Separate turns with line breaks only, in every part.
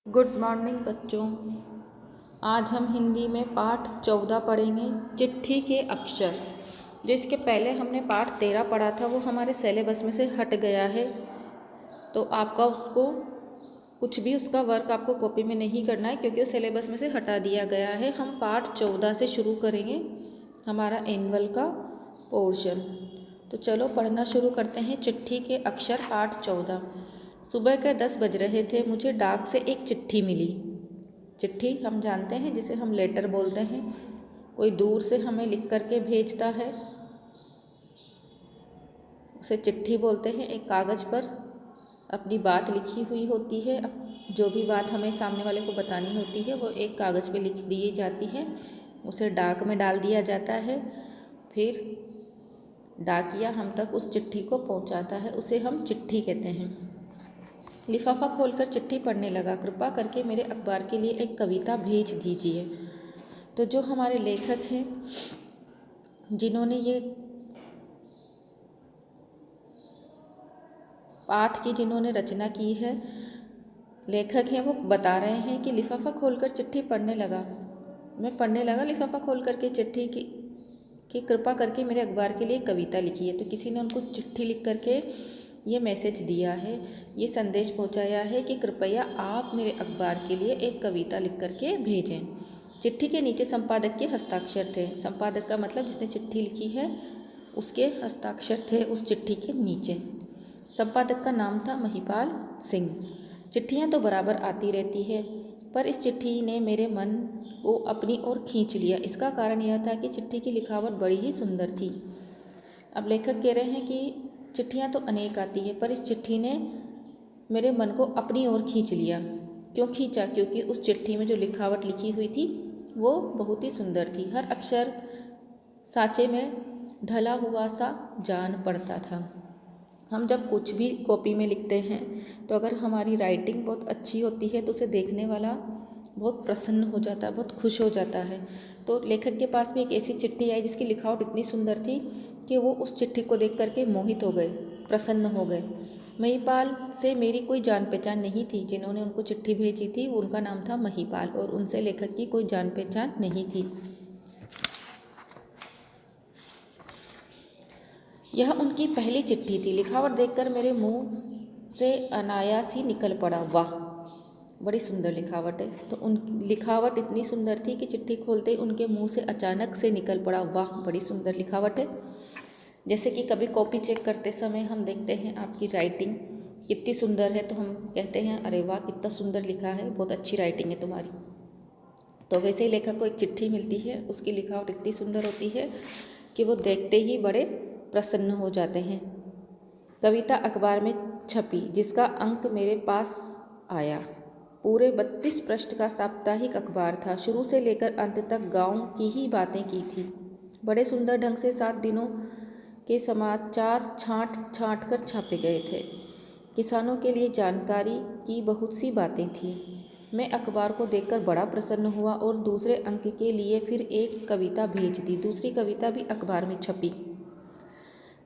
Good morning बच्चों। आज हम हिंदी में पाठ 14 पढ़ेंगे, चिट्ठी के अक्षर। जो इसके पहले हमने पाठ 13 पढ़ा था वो हमारे सिलेबस में से हट गया है, तो आपका उसको कुछ भी उसका वर्क आपको कॉपी में नहीं करना है क्योंकि वो सिलेबस में से हटा दिया गया है। हम पाठ 14 से शुरू करेंगे हमारा एनुअल का पोर्शन। तो चलो पढ़ना शुरू करते हैं। चिट्ठी के अक्षर पाठ 14। सुबह के 10 बज रहे थे। मुझे डाक से एक चिट्ठी मिली। चिट्ठी हम जानते हैं जिसे हम लेटर बोलते हैं। कोई दूर से हमें लिख करके भेजता है, उसे चिट्ठी बोलते हैं। एक कागज़ पर अपनी बात लिखी हुई होती है, जो भी बात हमें सामने वाले को बतानी होती है वो एक कागज़ पे लिख दी जाती है, उसे डाक में डाल दिया जाता है। फिर डाकिया हम तक उस चिट्ठी को पहुंचाता है, उसे हम चिट्ठी कहते हैं। लिफाफा खोलकर चिट्ठी पढ़ने लगा। कृपा करके मेरे अखबार के लिए एक कविता भेज दीजिए। तो जो हमारे लेखक हैं जिन्होंने ये पाठ की जिन्होंने रचना की है, लेखक हैं, वो बता रहे हैं कि लिफाफा खोलकर चिट्ठी पढ़ने लगा। मैं पढ़ने लगा लिफाफा खोल करके चिट्ठी कि कृपा करके मेरे अखबार के लिए कविता लिखी है। तो किसी ने उनको चिट्ठी लिख करके ये मैसेज दिया है, ये संदेश पहुंचाया है कि कृपया आप मेरे अखबार के लिए एक कविता लिख करके भेजें। चिट्ठी के नीचे संपादक के हस्ताक्षर थे। संपादक का मतलब जिसने चिट्ठी लिखी है उसके हस्ताक्षर थे उस चिट्ठी के नीचे। संपादक का नाम था महिपाल सिंह। चिट्ठियाँ तो बराबर आती रहती है, पर इस चिट्ठी ने मेरे मन को अपनी ओर खींच लिया। इसका कारण यह था कि चिट्ठी की लिखावट बड़ी ही सुंदर थी। अब लेखक कह रहे हैं कि चिट्ठियाँ तो अनेक आती है, पर इस चिट्ठी ने मेरे मन को अपनी ओर खींच लिया। क्यों खींचा? क्योंकि उस चिट्ठी में जो लिखावट लिखी हुई थी वो बहुत ही सुंदर थी। हर अक्षर साँचे में ढला हुआ सा जान पड़ता था। हम जब कुछ भी कॉपी में लिखते हैं तो अगर हमारी राइटिंग बहुत अच्छी होती है तो उसे देखने वाला बहुत प्रसन्न हो जाता है, बहुत खुश हो जाता है। तो लेखक के पास भी एक ऐसी चिट्ठी आई जिसकी लिखावट इतनी सुंदर थी कि वो उस चिट्ठी को देख करके मोहित हो गए, प्रसन्न हो गए। महिपाल से मेरी कोई जान पहचान नहीं थी। जिन्होंने उनको चिट्ठी भेजी थी उनका नाम था महिपाल और उनसे लेखक की कोई जान पहचान नहीं थी। यह उनकी पहली चिट्ठी थी। लिखावट देखकर मेरे मुंह से अनायास ही निकल पड़ा, वाह बड़ी सुंदर लिखावट है। तो उन लिखावट इतनी सुंदर थी कि चिट्ठी खोलते ही उनके मुंह से अचानक से निकल पड़ा, वाह बड़ी सुंदर लिखावट है। जैसे कि कभी कॉपी चेक करते समय हम देखते हैं आपकी राइटिंग कितनी सुंदर है तो हम कहते हैं अरे वाह कितना सुंदर लिखा है, बहुत अच्छी राइटिंग है तुम्हारी। तो वैसे ही लेखक को एक चिट्ठी मिलती है, उसकी लिखावट इतनी सुंदर होती है कि वो देखते ही बड़े प्रसन्न हो जाते हैं। कविता अखबार में छपी, जिसका अंक मेरे पास आया। पूरे 32 पृष्ठ का साप्ताहिक अखबार था। शुरू से लेकर अंत तक गांव की ही बातें की थी। बड़े सुंदर ढंग से 7 दिनों के समाचार छांट छांट कर छापे गए थे। किसानों के लिए जानकारी की बहुत सी बातें थीं। मैं अखबार को देखकर बड़ा प्रसन्न हुआ और दूसरे अंक के लिए फिर एक कविता भेज दी। दूसरी कविता भी अखबार में छपी।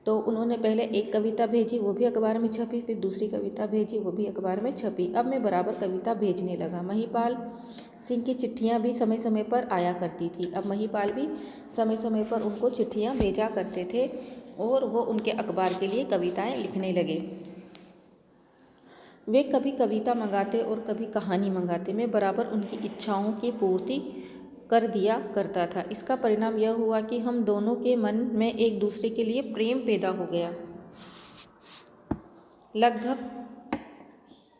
तो उन्होंने पहले एक कविता भेजी, वो भी अखबार में छपी, फिर दूसरी कविता भेजी, वो भी अखबार में छपी। अब मैं बराबर कविता भेजने लगा। महिपाल सिंह की चिट्ठियाँ भी समय समय पर आया करती थी। अब महिपाल भी समय समय पर उनको चिट्ठियाँ भेजा करते थे और वो उनके अखबार के लिए कविताएं लिखने लगे। वे कभी कविता मंगाते और कभी कहानी मंगाते। मैं बराबर उनकी इच्छाओं की पूर्ति कर दिया करता था। इसका परिणाम यह हुआ कि हम दोनों के मन में एक दूसरे के लिए प्रेम पैदा हो गया। लगभग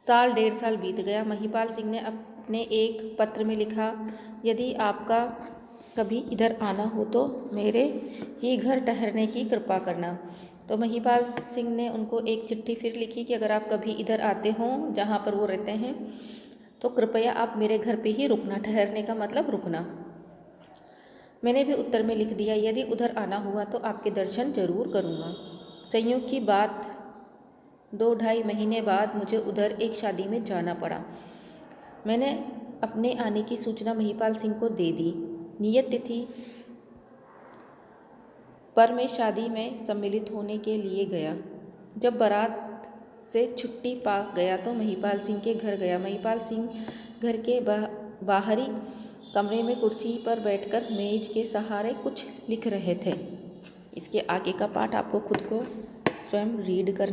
साल 1.5 साल बीत गया। महिपाल सिंह ने अपने एक पत्र में लिखा, यदि आपका कभी इधर आना हो तो मेरे ही घर ठहरने की कृपा करना। तो महिपाल सिंह ने उनको एक चिट्ठी फिर लिखी कि अगर आप कभी इधर आते हों जहाँ पर वो रहते हैं तो कृपया आप मेरे घर पे ही रुकना। ठहरने का मतलब रुकना। मैंने भी उत्तर में लिख दिया, यदि उधर आना हुआ तो आपके दर्शन जरूर करूँगा। संयोग की बात 2-2.5 महीने बाद मुझे उधर एक शादी में जाना पड़ा। मैंने अपने आने की सूचना महिपाल सिंह को दे दी। नियत तिथि पर मैं शादी में सम्मिलित होने के लिए गया। जब बारात से छुट्टी पा गया तो महिपाल सिंह के घर गया। महिपाल सिंह घर के बाहरी कमरे में कुर्सी पर बैठकर मेज के सहारे कुछ लिख रहे थे। इसके आगे का पार्ट आपको खुद को स्वयं रीड करना